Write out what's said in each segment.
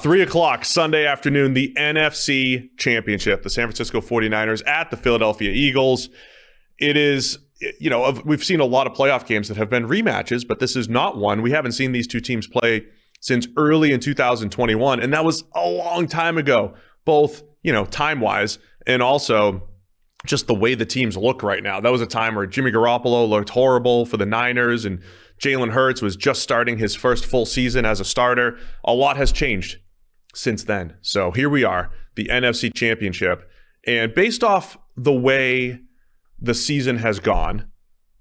3 o'clock Sunday afternoon, the NFC Championship, the San Francisco 49ers at the Philadelphia Eagles. It is, we've seen a lot of playoff games that have been rematches, but this is not one. We haven't seen these two teams play since early in 2021, and that was a long time ago, both, time-wise and also just the way the teams look right now. That was a time where Jimmy Garoppolo looked horrible for the Niners, and Jalen Hurts was just starting his first full season as a starter. A lot has changed since then. So here we are, the NFC Championship. And based off the way the season has gone,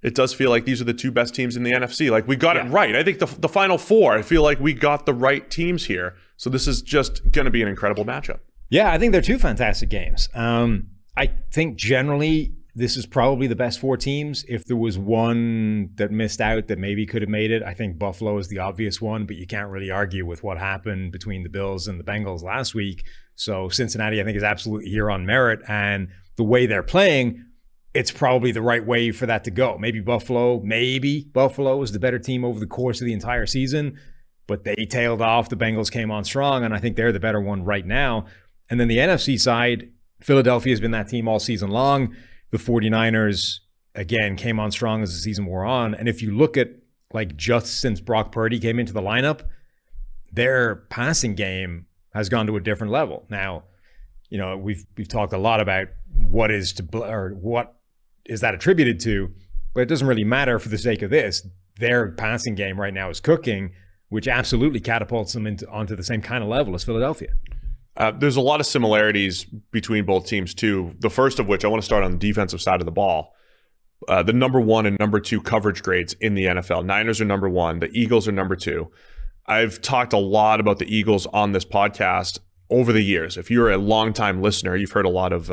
it does feel like these are the two best teams in the NFC. Like, we got it right. I think the Final Four, I feel like we got the right teams here. So this is just going to be an incredible matchup. Yeah, I think they're two fantastic games. I think generally this is probably the best four teams. If there was one that missed out that maybe could have made it, I think Buffalo is the obvious one, but you can't really argue with what happened between the Bills and the Bengals last week. So Cincinnati, I think, is absolutely here on merit, and the way they're playing, it's probably the right way for that to go. Maybe Buffalo is the better team over the course of the entire season, but they tailed off. The Bengals came on strong, and I think they're the better one right now. And then the NFC side, Philadelphia has been that team all season long. The 49ers, again, came on strong as the season wore on. And if you look at, just since Brock Purdy came into the lineup, their passing game has gone to a different level. Now, we've talked a lot about what is that attributed to, but it doesn't really matter for the sake of this. Their passing game right now is cooking, which absolutely catapults them onto the same kind of level as Philadelphia. There's a lot of similarities between both teams, too. The first of which, I want to start on the defensive side of the ball. The number 1 and number 2 coverage grades in the NFL. Niners are number 1. The Eagles are number 2. I've talked a lot about the Eagles on this podcast over the years. If you're a longtime listener, you've heard a lot of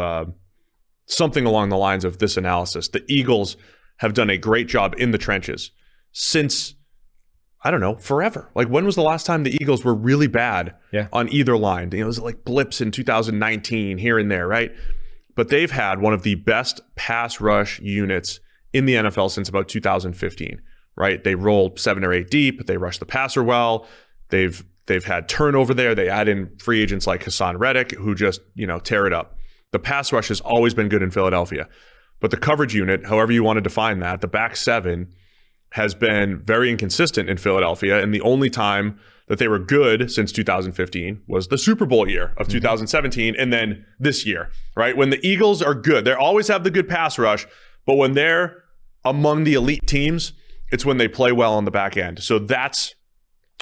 something along the lines of this analysis. The Eagles have done a great job in the trenches since, I don't know, forever. When was the last time the Eagles were really bad on either line? It was like blips in 2019 here and there, right? But they've had one of the best pass rush units in the NFL since about 2015, right? They roll 7 or 8 deep. They rush the passer well. They've had turnover there. They add in free agents like Hassan Reddick, who just, tear it up. The pass rush has always been good in Philadelphia. But the coverage unit, however you want to define that, the back 7, has been very inconsistent in Philadelphia, and the only time that they were good since 2015 was the Super Bowl year of 2017, and then this year, right? When the Eagles are good, they always have the good pass rush, but when they're among the elite teams, it's when they play well on the back end. So that's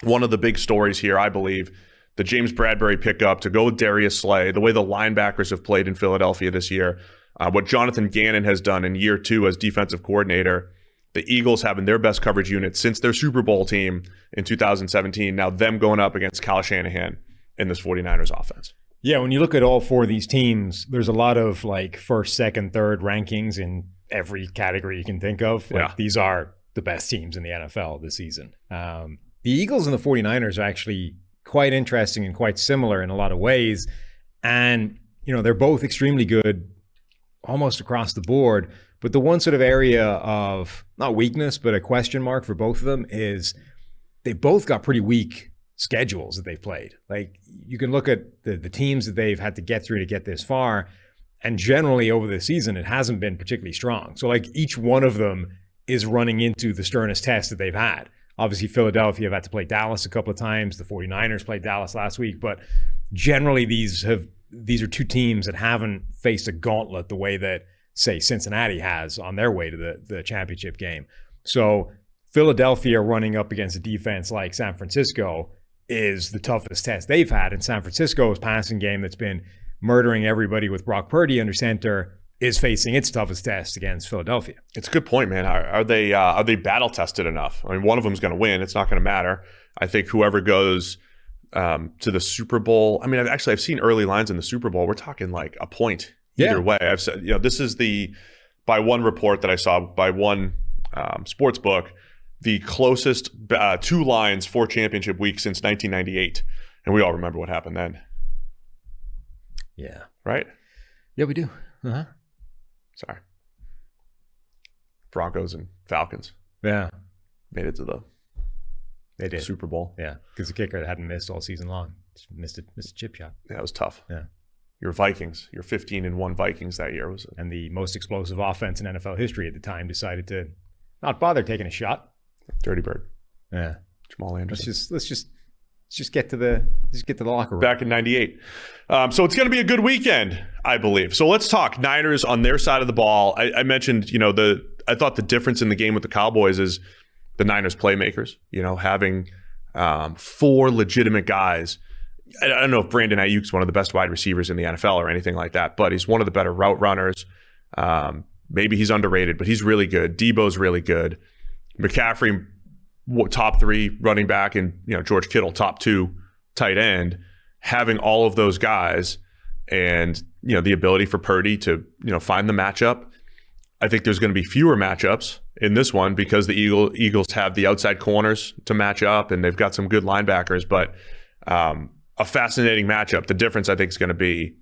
one of the big stories here, I believe. The James Bradbury pickup to go with Darius Slay, the way the linebackers have played in Philadelphia this year, what Jonathan Gannon has done in year 2 as defensive coordinator. The Eagles having their best coverage unit since their Super Bowl team in 2017. Now them going up against Kyle Shanahan in this 49ers offense. Yeah, when you look at all four of these teams, there's a lot of first, second, third rankings in every category you can think of. These are the best teams in the NFL this season. The Eagles and the 49ers are actually quite interesting and quite similar in a lot of ways. And, they're both extremely good almost across the board. But the one sort of area of, not weakness, but a question mark for both of them is they both got pretty weak schedules that they've played. You can look at the teams that they've had to get through to get this far, and generally over the season, it hasn't been particularly strong. So each one of them is running into the sternest test that they've had. Obviously, Philadelphia have had to play Dallas a couple of times. The 49ers played Dallas last week, but generally these are two teams that haven't faced a gauntlet the way that, say, Cincinnati has on their way to the championship game. So Philadelphia running up against a defense like San Francisco is the toughest test they've had. And San Francisco's passing game that's been murdering everybody with Brock Purdy under center is facing its toughest test against Philadelphia. It's a good point, man. Are they battle tested enough? I mean, one of them's going to win. It's not going to matter. I think whoever goes to the Super Bowl. I mean, I've seen early lines in the Super Bowl. We're talking a point either way. I've said, this is by one report that I saw by one sports book, the closest 2 lines for championship week since 1998, and we all remember what happened then. Yeah. Right. Yeah, we do. Sorry. Broncos and Falcons. Yeah. Made it to the They did. Super Bowl. Yeah, because the kicker hadn't missed all season long. Just missed a chip shot. Yeah, it was tough. Yeah. Your Vikings, your 15-1 Vikings that year was. And the most explosive offense in NFL history at the time decided to not bother taking a shot. Dirty Bird. Yeah. Jamal Anderson. Let's just get to the locker room. Back in '98. So it's going to be a good weekend, I believe. So let's talk Niners on their side of the ball. I mentioned, I thought the difference in the game with the Cowboys is the Niners playmakers, having 4 legitimate guys. I don't know if Brandon Ayuk's one of the best wide receivers in the NFL or anything like that, but he's one of the better route runners. Maybe he's underrated, but he's really good. Debo's really good. McCaffrey, top 3 running back, and George Kittle, top 2 tight end. Having all of those guys and the ability for Purdy to find the matchup. I think there's going to be fewer matchups in this one because the Eagles have the outside corners to match up, and they've got some good linebackers, but a fascinating matchup. The difference, I think, is going to be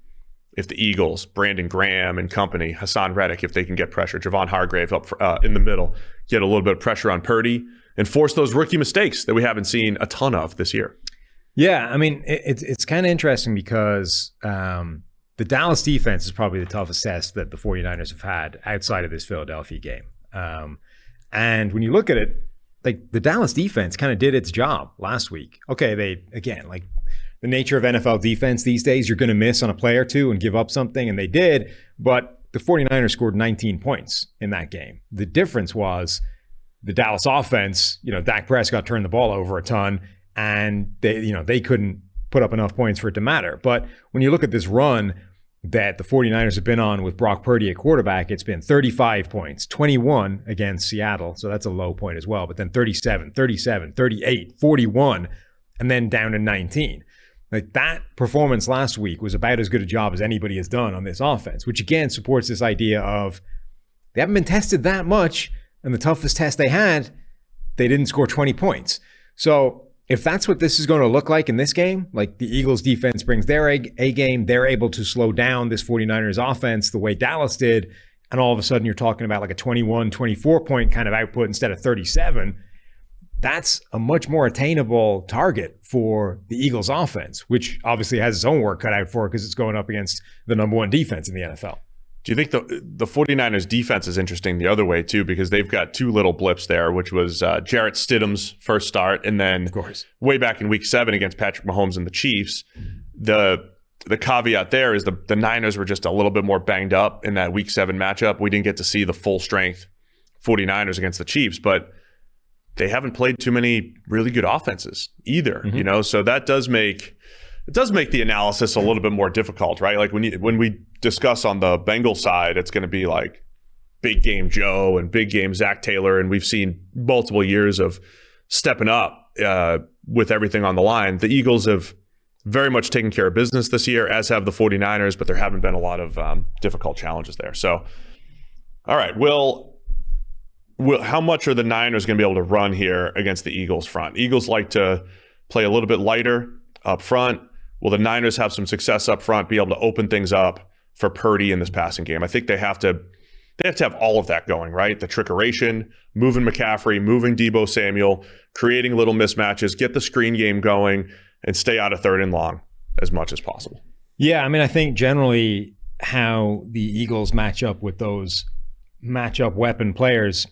if the Eagles, Brandon Graham and company, Hassan Reddick, if they can get pressure, Javon Hargrave up in the middle, get a little bit of pressure on Purdy and force those rookie mistakes that we haven't seen a ton of this year. Yeah, I mean, it's kind of interesting because the Dallas defense is probably the toughest test that the 49ers have had outside of this Philadelphia game. And when you look at it, like the Dallas defense kind of did its job last week. Okay, the nature of NFL defense these days, you're going to miss on a play or two and give up something, and they did, but the 49ers scored 19 points in that game. The difference was the Dallas offense, Dak Prescott turned the ball over a ton, and they couldn't put up enough points for it to matter. But when you look at this run that the 49ers have been on with Brock Purdy at quarterback, it's been 35 points, 21 against Seattle, so that's a low point as well, but then 37, 37, 38, 41, and then down to 19. Like that performance last week was about as good a job as anybody has done on this offense, which again supports this idea of they haven't been tested that much, and the toughest test they had, they didn't score 20 points. So if that's what this is going to look like in this game, like the Eagles defense brings their A game, they're able to slow down this 49ers offense the way Dallas did, and all of a sudden you're talking about like a 21, 24 point kind of output instead of 37, that's a much more attainable target for the Eagles offense, which obviously has its own work cut out for it because it's going up against the number 1 defense in the NFL. Do you think the 49ers defense is interesting the other way too, because they've got 2 little blips there, which was Jarrett Stidham's first start, and then of course way back in week 7 against Patrick Mahomes and the Chiefs. The caveat there is the Niners were just a little bit more banged up in that week 7 matchup. We didn't get to see the full strength 49ers against the Chiefs, but they haven't played too many really good offenses either, so that does make the analysis a little bit more difficult, right? Like when we discuss on the Bengals side, it's going to be like big game Joe and big game Zach Taylor, and we've seen multiple years of stepping up with everything on the line. The Eagles have very much taken care of business this year, as have the 49ers, but there haven't been a lot of difficult challenges there. So, all right, how much are the Niners going to be able to run here against the Eagles front? Eagles like to play a little bit lighter up front. Will the Niners have some success up front, be able to open things up for Purdy in this passing game? I think they have to have all of that going, right? The trickeration, moving McCaffrey, moving Debo Samuel, creating little mismatches, get the screen game going, and stay out of 3rd and long as much as possible. Yeah, I mean, I think generally how the Eagles match up with those matchup weapon players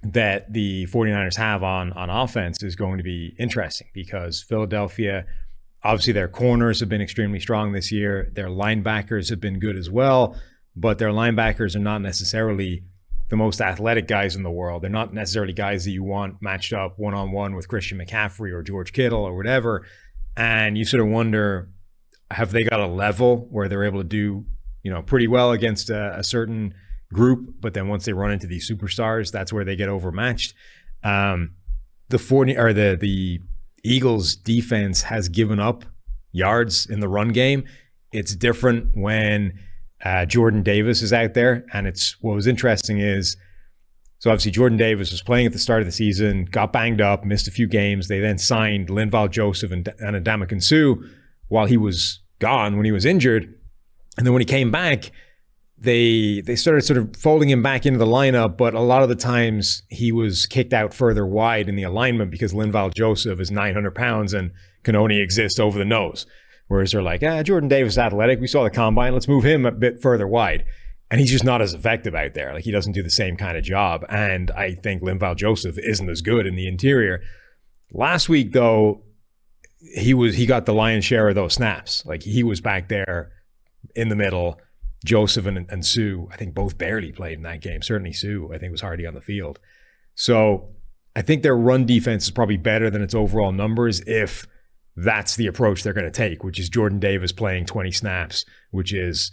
that the 49ers have on offense is going to be interesting because Philadelphia, obviously their corners have been extremely strong this year. Their linebackers have been good as well, but their linebackers are not necessarily the most athletic guys in the world. They're not necessarily guys that you want matched up one-on-one with Christian McCaffrey or George Kittle or whatever. And you sort of wonder, have they got a level where they're able to do, pretty well against a certain group, but then once they run into these superstars, that's where they get overmatched. The Eagles defense has given up yards in the run game. It's different when Jordan Davis is out there, and what was interesting is, so obviously Jordan Davis was playing at the start of the season, got banged up, missed a few games. They then signed Linval Joseph and Ndamukong Suh while he was gone, when he was injured, and then when he came back, they started sort of folding him back into the lineup, but a lot of the times he was kicked out further wide in the alignment because Linval Joseph is 900 pounds and can only exist over the nose. Whereas they're like, Jordan Davis is athletic. We saw the combine. Let's move him a bit further wide. And he's just not as effective out there. Like, he doesn't do the same kind of job. And I think Linval Joseph isn't as good in the interior. Last week, though, he got the lion's share of those snaps. Like, he was back there in the middle. Joseph and Sue, I think both barely played in that game. Certainly Sue, I think, was hardly on the field. So I think their run defense is probably better than its overall numbers if that's the approach they're going to take, which is Jordan Davis playing 20 snaps, which is,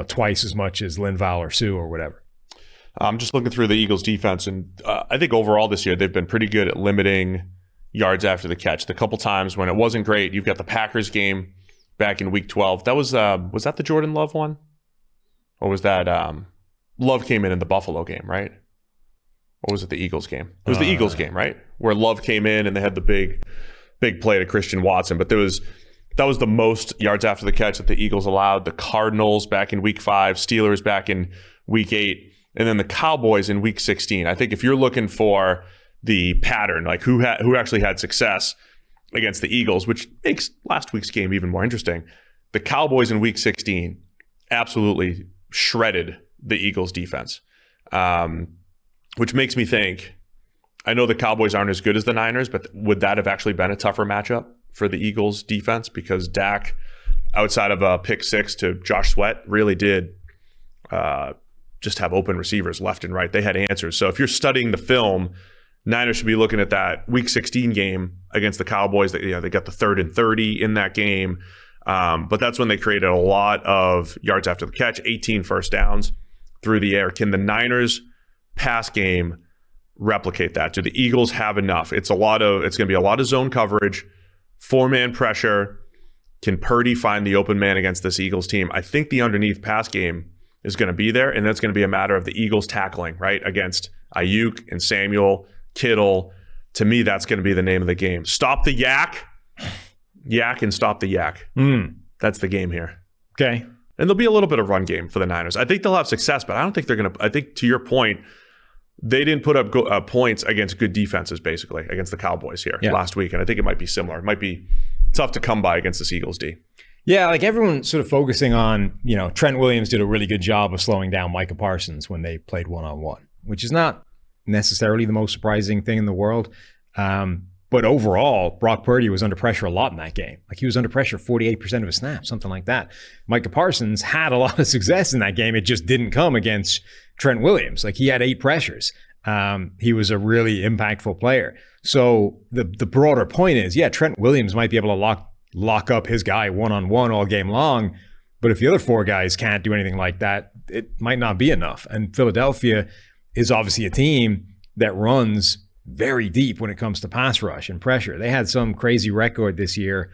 twice as much as Linval or Sue or whatever. I'm just looking through the Eagles defense, and I think overall this year they've been pretty good at limiting yards after the catch. The couple times when it wasn't great, you've got the Packers game back in week 12. That was that the Jordan Love one? Or was that Love came in the Buffalo game, right? Or was it the Eagles game? It was the Eagles game, right? Where Love came in and they had the big play to Christian Watson. But that was the most yards after the catch that the Eagles allowed. The Cardinals back in week 5, Steelers back in week 8, and then the Cowboys in week 16. I think if you're looking for the pattern, like who actually had success against the Eagles, which makes last week's game even more interesting, the Cowboys in week 16 absolutely shredded the Eagles defense, which makes me think, I know the Cowboys aren't as good as the Niners, but would that have actually been a tougher matchup for the Eagles defense? Because Dak, outside of a pick 6 to Josh Sweat, really did just have open receivers left and right. They had answers. So if you're studying the film, Niners should be looking at that week 16 game against the Cowboys. They got the 3rd and 30 in that game. But that's when they created a lot of yards after the catch, 18 first downs through the air. Can the Niners pass game replicate that? Do the Eagles have enough? It's going to be a lot of zone coverage, 4-man pressure. Can Purdy find the open man against this Eagles team? I think the underneath pass game is going to be there, and that's going to be a matter of the Eagles tackling, right, against Ayuk and Samuel, Kittle. To me, that's going to be the name of the game. Stop the yak. Yak and stop the yak. That's the game here. Okay. And there'll be a little bit of run game for the Niners. I think they'll have success, but I don't think they're going to. I think, to your point, they didn't put up points against good defenses, basically, against the Cowboys here last week. And I think it might be similar. It might be tough to come by against this Eagles D. Yeah, like everyone's sort of focusing on, Trent Williams did a really good job of slowing down Micah Parsons when they played one-on-one, which is not necessarily the most surprising thing in the world. But overall, Brock Purdy was under pressure a lot in that game. Like, he was under pressure 48% of his snaps, something like that. Micah Parsons had a lot of success in that game. It just didn't come against Trent Williams. Like, he had 8 pressures. He was a really impactful player. So the broader point is, Trent Williams might be able to lock up his guy one-on-one all game long. But if the other 4 guys can't do anything like that, it might not be enough. And Philadelphia is obviously a team that runs very deep when it comes to pass rush and pressure. They had some crazy record this year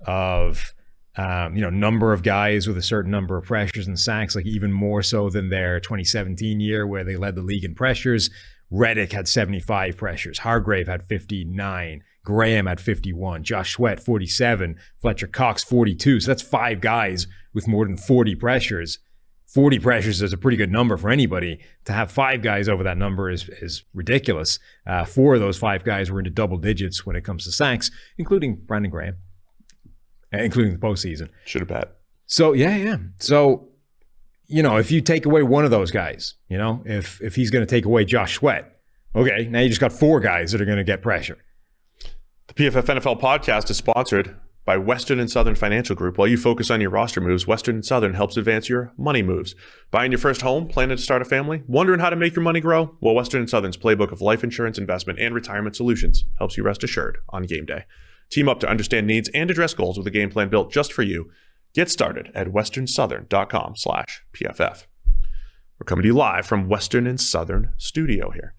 of, number of guys with a certain number of pressures and sacks, like even more so than their 2017 year where they led the league in pressures. Reddick had 75 pressures. Hargrave had 59. Graham had 51. Josh Sweat, 47. Fletcher Cox, 42. So that's 5 guys with more than 40 pressures. 40 pressures is a pretty good number for anybody. To have 5 guys over that number is ridiculous. 4 of those 5 guys were into double digits when it comes to sacks, including Brandon Graham, including the postseason. Should have bet. So, yeah. So, if you take away one of those guys, if he's going to take away Josh Sweat, okay, now you just got 4 guys that are going to get pressure. The PFF NFL podcast is sponsored by Western and Southern Financial Group. While you focus on your roster moves, Western and Southern helps advance your money moves. Buying your first home, planning to start a family, wondering how to make your money grow? Well, Western and Southern's playbook of life insurance, investment, and retirement solutions helps you rest assured on game day. Team up to understand needs and address goals with a game plan built just for you. Get started at westernsouthern.com/PFF. We're coming to you live from Western and Southern studio here.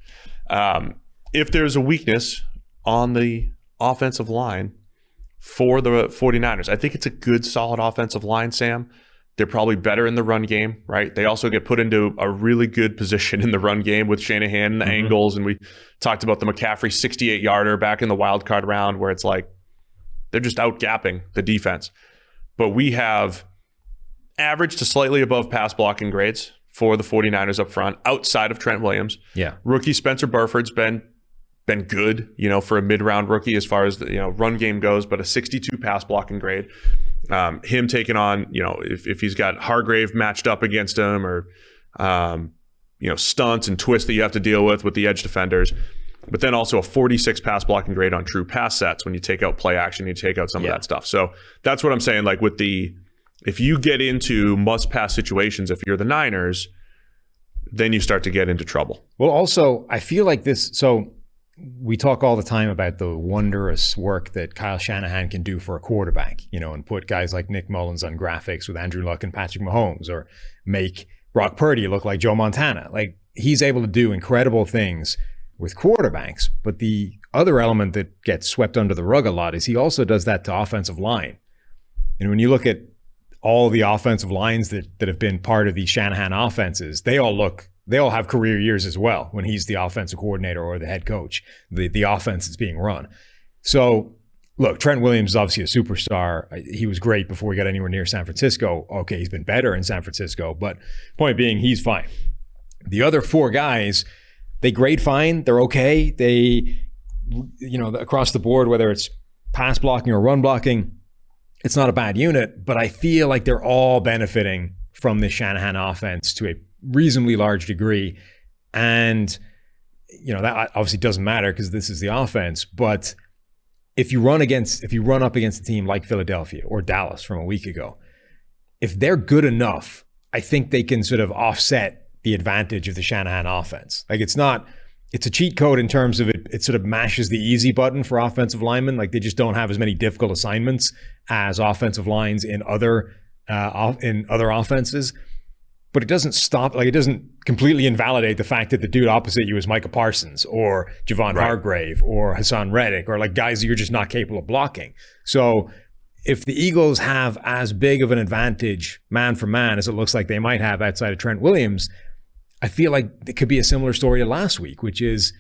If there's a weakness on the offensive line for the 49ers, I think it's a good, solid offensive line, Sam. They're probably better in the run game, right? They also get put into a really good position in the run game with Shanahan and the angles. And we talked about the McCaffrey 68-yarder back in the wild card round where it's like they're just out-gapping the defense. But we have average to slightly above pass blocking grades for the 49ers up front outside of Trent Williams. Yeah. Rookie Spencer Burford's been good, for a mid-round rookie as far as the run game goes, but a 62 pass blocking grade. Him taking on, if he's got Hargrave matched up against him or, stunts and twists that you have to deal with the edge defenders. But then also a 46 pass blocking grade on true pass sets when you take out play action, you take out some of that stuff. So that's what I'm saying. Like if you get into must-pass situations, if you're the Niners, then you start to get into trouble. Well, also, I feel like so we talk all the time about the wondrous work that Kyle Shanahan can do for a quarterback, and put guys like Nick Mullins on graphics with Andrew Luck and Patrick Mahomes, or make Brock Purdy look like Joe Montana. Like, he's able to do incredible things with quarterbacks, but the other element that gets swept under the rug a lot is he also does that to offensive line. And when you look at all the offensive lines that have been part of these Shanahan offenses, they all have career years as well when he's the offensive coordinator or the head coach, the offense is being run. So look, Trent Williams is obviously a superstar. He was great before he got anywhere near San Francisco. Okay, he's been better in San Francisco, but point being, he's fine. The other four guys, they grade fine. They're okay. They, across the board, whether it's pass blocking or run blocking, it's not a bad unit, but I feel like they're all benefiting from this Shanahan offense to a reasonably large degree. And, that obviously doesn't matter because this is the offense. But if you run up against a team like Philadelphia or Dallas from a week ago, if they're good enough, I think they can sort of offset the advantage of the Shanahan offense. Like, it's a cheat code in terms of it sort of mashes the easy button for offensive linemen. Like, they just don't have as many difficult assignments as offensive lines in other offenses. But it doesn't it doesn't completely invalidate the fact that the dude opposite you is Micah Parsons or Javon Hargrave or Hassan Reddick, or like guys that you're just not capable of blocking. So if the Eagles have as big of an advantage man for man as it looks like they might have outside of Trent Williams, I feel like it could be a similar story to last week, which is,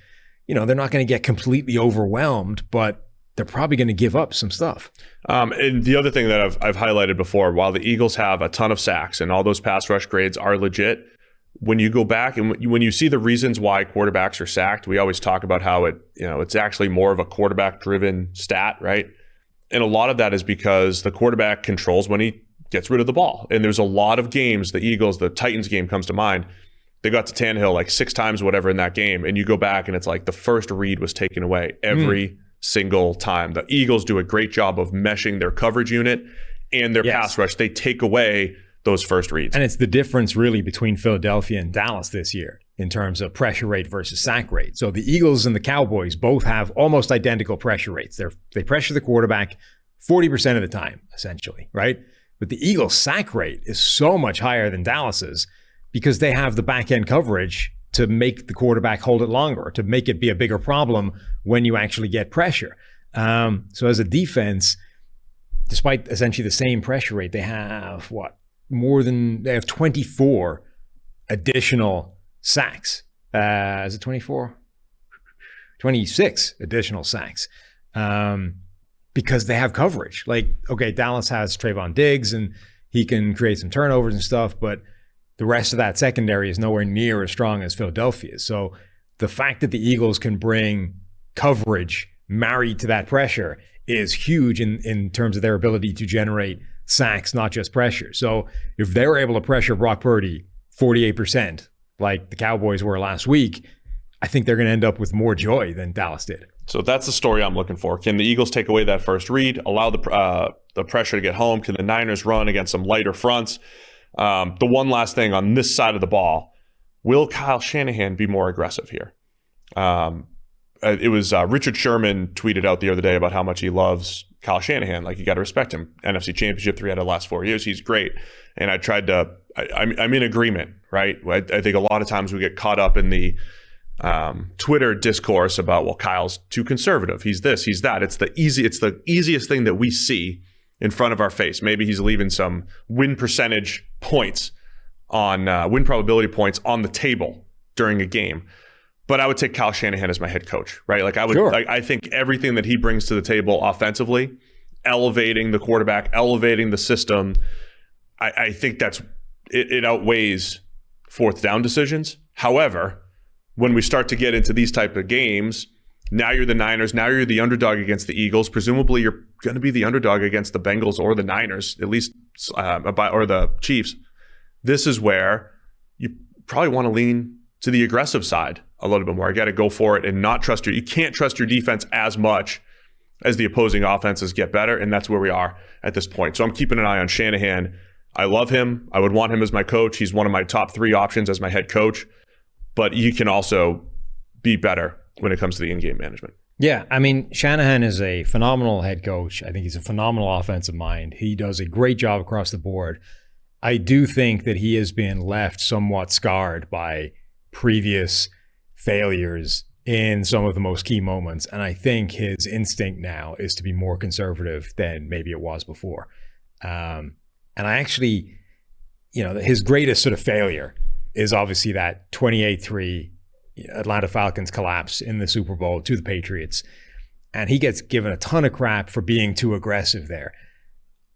they're not going to get completely overwhelmed, but they're probably going to give up some stuff. And the other thing that I've highlighted before, while the Eagles have a ton of sacks and all those pass rush grades are legit, when you go back and when you see the reasons why quarterbacks are sacked, we always talk about how it's actually more of a quarterback-driven stat, right? And a lot of that is because the quarterback controls when he gets rid of the ball. And there's a lot of games, the Titans game comes to mind. They got to Tannehill like 6 times, whatever, in that game. And you go back and it's like the first read was taken away every single time. The Eagles do a great job of meshing their coverage unit and their pass rush. They take away those first reads. And it's the difference really between Philadelphia and Dallas this year in terms of pressure rate versus sack rate. So the Eagles and the Cowboys both have almost identical pressure rates. They pressure the quarterback 40% of the time, essentially, right? But the Eagles' sack rate is so much higher than Dallas's because they have the back-end coverage to make the quarterback hold it longer, to make it be a bigger problem when you actually get pressure. So as a defense, despite essentially the same pressure rate, they have they have 24 additional sacks. Is it 24? 26 additional sacks. Because they have coverage. Like, okay, Dallas has Trayvon Diggs and he can create some turnovers and stuff, but the rest of that secondary is nowhere near as strong as Philadelphia's. So the fact that the Eagles can bring coverage married to that pressure is huge in terms of their ability to generate sacks, not just pressure. So if they're able to pressure Brock Purdy 48%, like the Cowboys were last week, I think they're going to end up with more joy than Dallas did. So that's the story I'm looking for. Can the Eagles take away that first read, allow the pressure to get home? Can the Niners run against some lighter fronts? The one last thing on this side of the ball, will Kyle Shanahan be more aggressive here? It was Richard Sherman tweeted out the other day about how much he loves Kyle Shanahan. Like, you got to respect him. NFC Championship 3 out of the last 4 years. He's great. And I tried to, I'm in agreement, right? I think a lot of times we get caught up in the Twitter discourse about, well, Kyle's too conservative. He's this, he's that. It's the easiest thing that we see in front of our face. Maybe he's leaving some win percentage points on win probability points on the table during a game. But I would take Kyle Shanahan as my head coach, right? Like, I would, sure. I think everything that he brings to the table offensively, elevating the quarterback, elevating the system, I think it outweighs fourth down decisions. However, when we start to get into these type of games, now you're the Niners, now you're the underdog against the Eagles. Presumably you're going to be the underdog against the Bengals or the Niners, at least, or the Chiefs. This is where you probably want to lean to the aggressive side a little bit more. You got to go for it and not trust you can't trust your defense as much as the opposing offenses get better, and that's where we are at this point. So I'm keeping an eye on Shanahan. I love him. I would want him as my coach. He's one of my top 3 options as my head coach, but he can also be better when it comes to the in-game management. Yeah, I mean, Shanahan is a phenomenal head coach. I think he's a phenomenal offensive mind. He does a great job across the board. I do think that he has been left somewhat scarred by previous failures in some of the most key moments. And I think his instinct now is to be more conservative than maybe it was before. And I actually, his greatest sort of failure is obviously that 28-3 Atlanta Falcons collapse in the Super Bowl to the Patriots. And he gets given a ton of crap for being too aggressive there.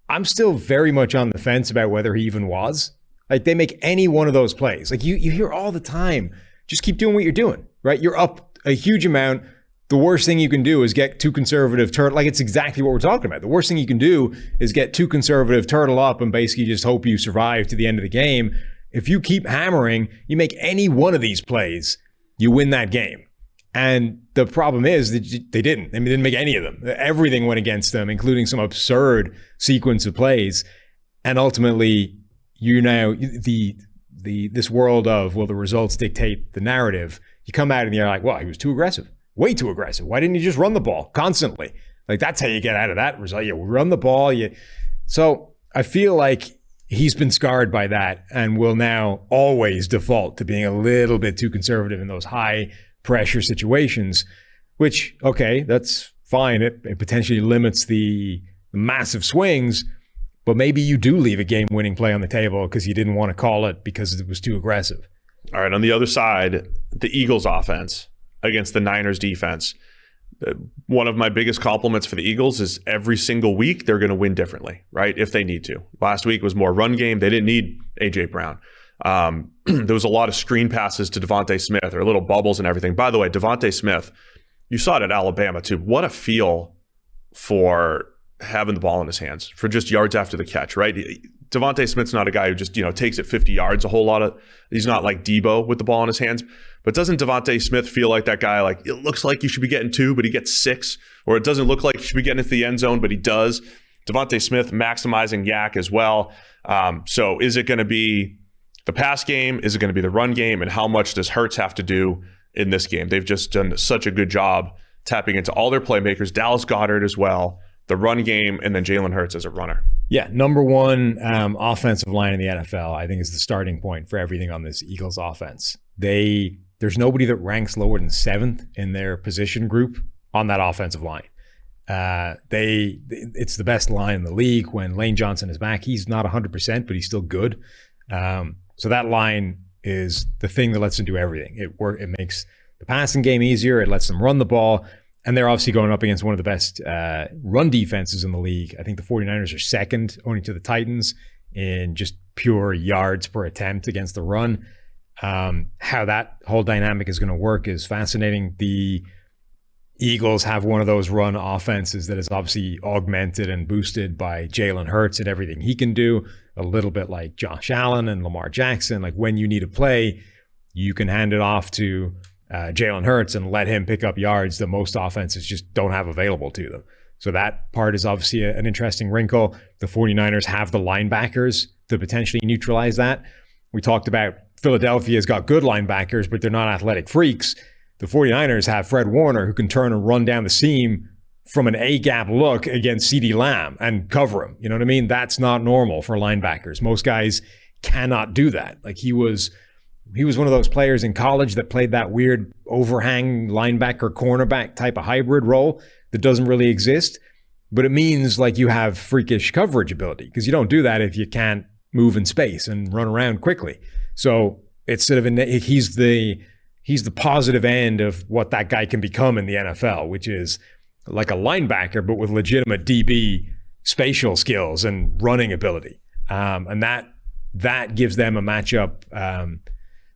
I'm still very much on the fence about whether he even was. Like, they make any one of those plays. Like, you hear all the time, just keep doing what you're doing, right? You're up a huge amount. The worst thing you can do is get too conservative, like, it's exactly what we're talking about. The worst thing you can do is get too conservative, turtle up, and basically just hope you survive to the end of the game. If you keep hammering, you make any one of these plays, you win that game. And the problem is that they didn't. I mean, they didn't make any of them. Everything went against them, including some absurd sequence of plays. And ultimately, this world of, well, the results dictate the narrative. You come out and you're like, well, he was too aggressive, way too aggressive. Why didn't you just run the ball constantly? Like, that's how you get out of that result. You run the ball. So I feel like he's been scarred by that and will now always default to being a little bit too conservative in those high pressure situations, which, okay, that's fine. It potentially limits the massive swings, but maybe you do leave a game-winning play on the table because you didn't want to call it because it was too aggressive. All right, on the other side, the Eagles offense against the Niners defense. One of my biggest compliments for the Eagles is every single week they're going to win differently, right? If they need to. Last week was more run game. They didn't need A.J. Brown. There was a lot of screen passes to Devontae Smith or little bubbles and everything. By the way, Devontae Smith, you saw it at Alabama too. What a feel for having the ball in his hands, for just yards after the catch, right? Devontae Smith's not a guy who just, takes it 50 yards he's not like Debo with the ball in his hands. But doesn't Devontae Smith feel like that guy, like, it looks like you should be getting 2, but he gets 6, or it doesn't look like you should be getting into the end zone, but he does. Devontae Smith maximizing yak as well. So is it going to be the pass game? Is it going to be the run game? And how much does Hurts have to do in this game? They've just done such a good job tapping into all their playmakers, Dallas Goedert as well, the run game, and then Jalen Hurts as a runner. Yeah, number one offensive line in the NFL, I think, is the starting point for everything on this Eagles offense. There's nobody that ranks lower than 7th in their position group on that offensive line. It's the best line in the league. When Lane Johnson is back, he's not 100%, but he's still good. So that line is the thing that lets them do everything. It makes the passing game easier. It lets them run the ball. And they're obviously going up against one of the best run defenses in the league. I think the 49ers are second, only to the Titans, in just pure yards per attempt against the run. How that whole dynamic is going to work is fascinating. The Eagles have one of those run offenses that is obviously augmented and boosted by Jalen Hurts and everything he can do, a little bit like Josh Allen and Lamar Jackson. Like, when you need a play, you can hand it off to Jalen Hurts and let him pick up yards that most offenses just don't have available to them. So that part is obviously an interesting wrinkle. The 49ers have the linebackers to potentially neutralize that. We talked about Philadelphia's got good linebackers, but they're not athletic freaks. The 49ers have Fred Warner, who can turn and run down the seam from an A-gap look against CeeDee Lamb and cover him. You know what I mean? That's not normal for linebackers. Most guys cannot do that. Like, he was one of those players in college that played that weird overhang linebacker cornerback type of hybrid role that doesn't really exist. But it means, like, you have freakish coverage ability, because you don't do that if you can't move in space and run around quickly. So it's sort of he's the positive end of what that guy can become in the NFL, which is like a linebacker, but with legitimate DB spatial skills and running ability. And that gives them a matchup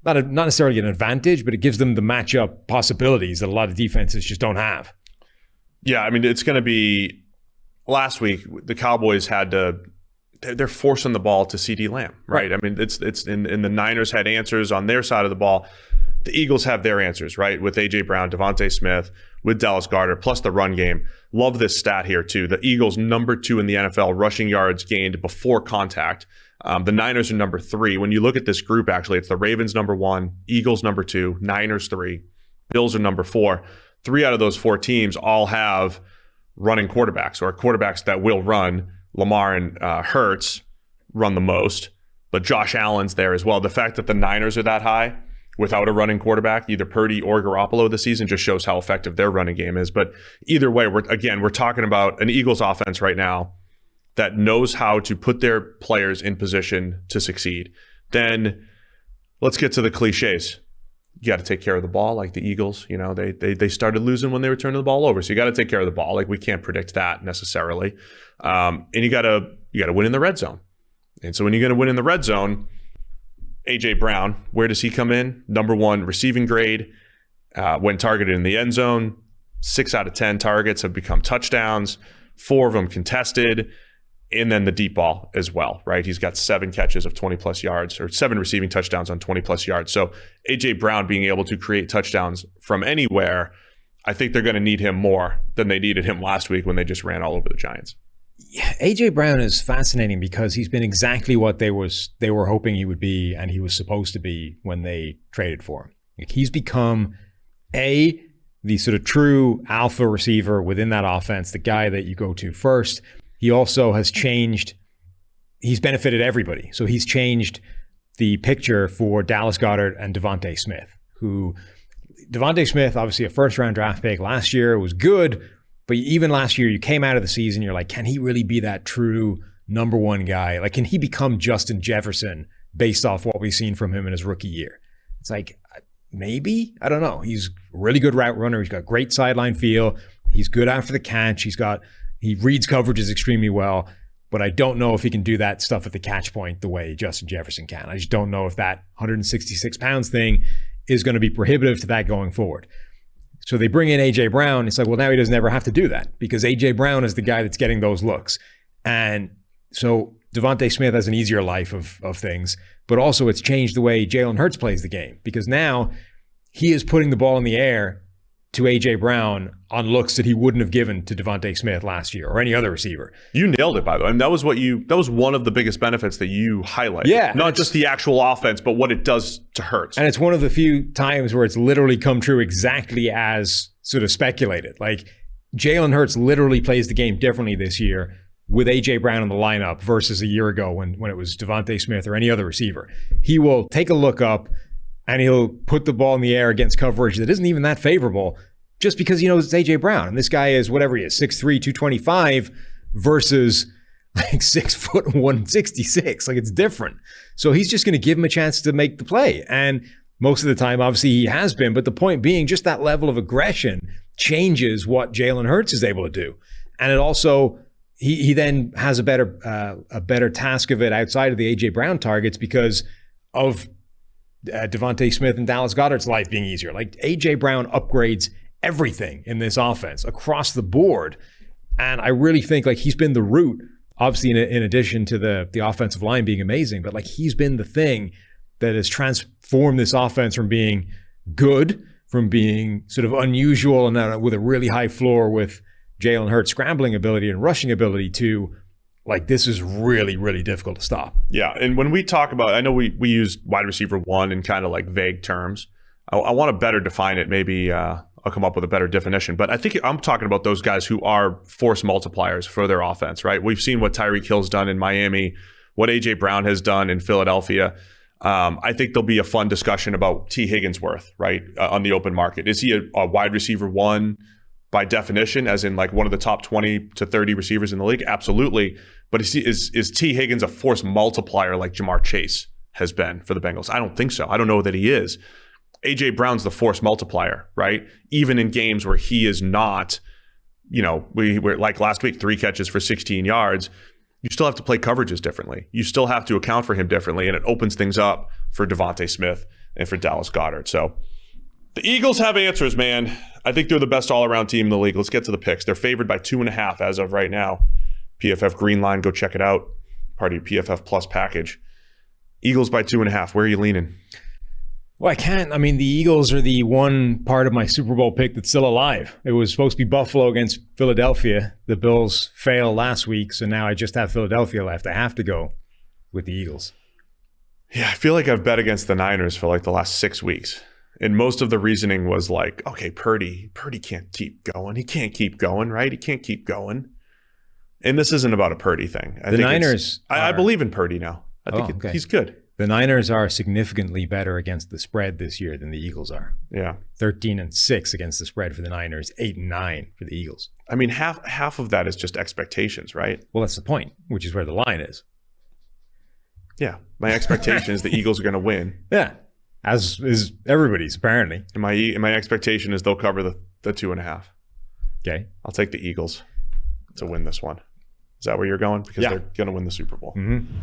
not necessarily an advantage, but it gives them the matchup possibilities that a lot of defenses just don't have. Yeah, I mean, it's going to be last week. The Cowboys they're forcing the ball to CeeDee Lamb, right? I mean, it's in the Niners had answers on their side of the ball. The Eagles have their answers, right? With A.J. Brown, Devontae Smith, with Dallas Goedert, plus the run game. Love this stat here, too. The Eagles, number 2 in the NFL, rushing yards gained before contact. The Niners are number 3. When you look at this group, actually, it's the Ravens number 1, Eagles number 2, Niners 3, Bills are number 4. 3 out of those 4 teams all have running quarterbacks or quarterbacks that will run. Lamar and Hurts run the most, but Josh Allen's there as well. The fact that the Niners are that high without a running quarterback, either Purdy or Garoppolo this season, just shows how effective their running game is. But either way, we're talking about an Eagles offense right now that knows how to put their players in position to succeed. Then let's get to the cliches. You got to take care of the ball, like the Eagles. You know, they started losing when they were turning the ball over, so you got to take care of the ball. Like, we can't predict that necessarily, and you got to win in the red zone. And so when you're going to win in the red zone, A.J. Brown, where does he come in? Number 1 receiving grade when targeted in the end zone. 6 out of 10 targets have become touchdowns. 4 of them contested. And then the deep ball as well, right? He's got 7 catches of 20-plus yards, or 7 receiving touchdowns on 20-plus yards. So A.J. Brown being able to create touchdowns from anywhere, I think they're going to need him more than they needed him last week when they just ran all over the Giants. Yeah, A.J. Brown is fascinating because he's been exactly what they were hoping he would be and he was supposed to be when they traded for him. Like, he's become the sort of true alpha receiver within that offense, the guy that you go to first. He also has changed, he's benefited everybody. So he's changed the picture for Dallas Goedert and Devontae Smith, Devontae Smith, obviously a first-round draft pick last year, was good, but even last year you came out of the season, you're like, can he really be that true number 1 guy? Like, can he become Justin Jefferson based off what we've seen from him in his rookie year? It's like, maybe? I don't know. He's a really good route runner. He's got great sideline feel. He's good after the catch. He reads coverages extremely well, but I don't know if he can do that stuff at the catch point the way Justin Jefferson can. I just don't know if that 166 pounds thing is going to be prohibitive to that going forward. So they bring in A.J. Brown. It's like, well, now he doesn't ever have to do that because A.J. Brown is the guy that's getting those looks. And so Devontae Smith has an easier life of things, but also it's changed the way Jalen Hurts plays the game because now he is putting the ball in the air to A.J. Brown on looks that he wouldn't have given to Devontae Smith last year or any other receiver. You nailed it, by the way. I mean, that was one of the biggest benefits that you highlighted. Yeah. Not just the actual offense, but what it does to Hurts. And it's one of the few times where it's literally come true exactly as sort of speculated. Like, Jalen Hurts literally plays the game differently this year with A.J. Brown in the lineup versus a year ago when it was Devontae Smith or any other receiver. He will take a look up and he'll put the ball in the air against coverage that isn't even that favorable just because he knows it's A.J. Brown. And this guy is whatever he is, 6'3", 225 versus like 6 foot 166. Like, it's different. So he's just going to give him a chance to make the play. And most of the time, obviously, he has been. But the point being, just that level of aggression changes what Jalen Hurts is able to do. And it also, he then has a better task of it outside of the A.J. Brown targets because of Devontae Smith and Dallas Goedert's life being easier. Like, A.J. Brown upgrades everything in this offense across the board. And I really think like he's been the root, obviously in addition to the offensive line being amazing, but like he's been the thing that has transformed this offense from being good, from being sort of unusual and with a really high floor with Jalen Hurts' scrambling ability and rushing ability to like, this is really, really difficult to stop. Yeah. And when we talk about, I know we use wide receiver 1 in kind of like vague terms. I want to better define it. Maybe I'll come up with a better definition. But I think I'm talking about those guys who are force multipliers for their offense, right? We've seen what Tyreek Hill's done in Miami, what A.J. Brown has done in Philadelphia. I think there'll be a fun discussion about T. Higginsworth, right, on the open market. Is he a wide receiver 1 by definition, as in like one of the top 20 to 30 receivers in the league? Absolutely. But is T. Higgins a force multiplier like Jamar Chase has been for the Bengals? I don't think so. I don't know that he is. A.J. Brown's the force multiplier, right? Even in games where he is not, we were like last week, 3 catches for 16 yards. You still have to play coverages differently. You still have to account for him differently, and it opens things up for Devontae Smith and for Dallas Goedert. So the Eagles have answers, man. I think they're the best all-around team in the league. Let's get to the picks. They're favored by 2.5 as of right now. PFF Green Line, go check it out. Part of your PFF Plus package. Eagles by 2.5. Where are you leaning? Well, I can't. I mean, the Eagles are the one part of my Super Bowl pick that's still alive. It was supposed to be Buffalo against Philadelphia. The Bills failed last week, so now I just have Philadelphia left. I have to go with the Eagles. Yeah, I feel like I've bet against the Niners for like the last 6 weeks. And most of the reasoning was like, okay, Purdy can't keep going. He can't keep going, right? He can't keep going. And this isn't about a Purdy thing. I believe in Purdy now. I think he's good. The Niners are significantly better against the spread this year than the Eagles are. Yeah. 13-6 against the spread for the Niners, 8-9 for the Eagles. I mean, half of that is just expectations, right? Well, that's the point, which is where the line is. Yeah. My expectation is the Eagles are going to win. Yeah. As is everybody's, apparently. And my expectation is they'll cover the 2.5. Okay. I'll take the Eagles to win this one. Is that where you're going? Because they're going to win the Super Bowl. Mm-hmm.